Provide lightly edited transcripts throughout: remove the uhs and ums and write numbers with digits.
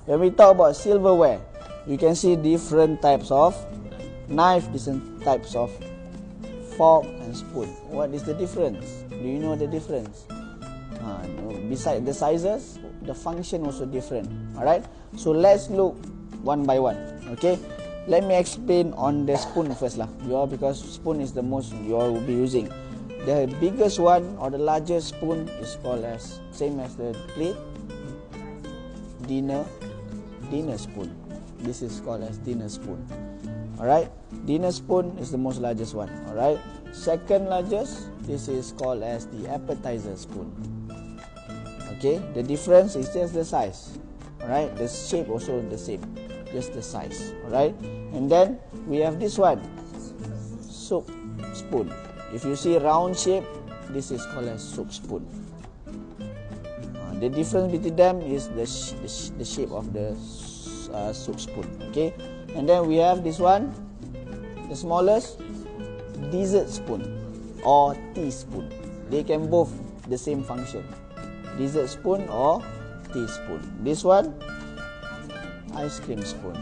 When we talk about silverware, you can see different types of knife, different types of fork and spoon. What is the difference? Do you know the difference? Besides the sizes, the function also different. Alright, so let's look one by one. Okay, let me explain on the spoon first lah. Because spoon is the most you all will be using. The biggest one or the largest spoon is called as same as the plate, dinner spoon. This is called as dinner spoon. Alright, dinner spoon is the most largest one. Alright, second largest, this is called as the appetizer spoon. Okay, the difference is just the size. Alright, the shape also the same, just the size. Alright, and then we have this one, soup spoon. If you see round shape, this is called as soup spoon. The difference between them is the shape of the soup spoon. Okay, and then we have this one, the smallest, dessert spoon or teaspoon. They can both the same function, dessert spoon or teaspoon. This one, ice cream spoon.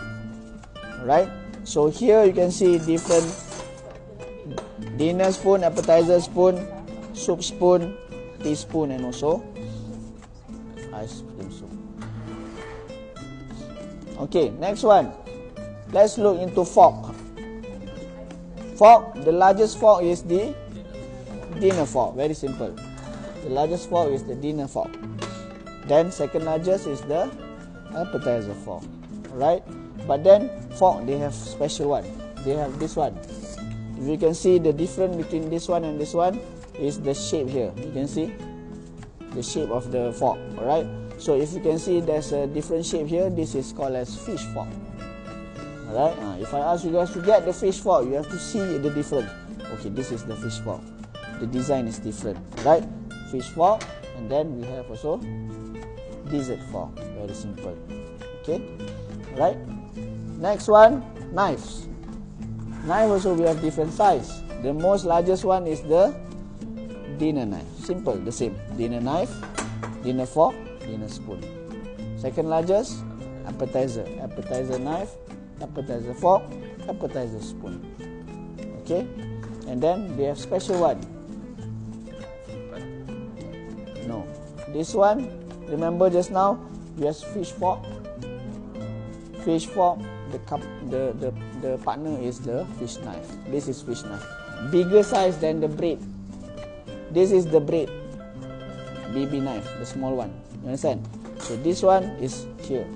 Alright, so here you can see different dinner spoon, appetizer spoon, soup spoon, teaspoon, and also ice cream spoon. Okay, next one, let's look into fork. Fork, the largest fork is the dinner fork. Very simple. The largest fork is the dinner fork. Then second largest is the appetizer fork. Alright, but then fork, they have special one. They have this one. If you can see, the difference between this one and this one is the shape here. You can see the shape of the fork. Alright, so if you can see there's a different shape here, this is called as fish fork. Alright, if I ask you guys to get the fish fork, you have to see the difference. Okay, this is the fish fork. The design is different. Right, fish fork, and then we have also dessert fork. Very simple. Okay, right. Next one, knives. Knife also we have different size. The most largest one is the dinner knife. Simple, the same. Dinner knife, dinner fork, dinner spoon. Second largest, appetizer. Appetizer knife, appetizer fork, appetizer spoon. Okay, and then they have special one. No, this one, remember just now we have fish fork. Fish fork, the partner is the fish knife. This is fish knife, bigger size than the bread. This is the bread BB knife, the small one. You understand? So this one is here.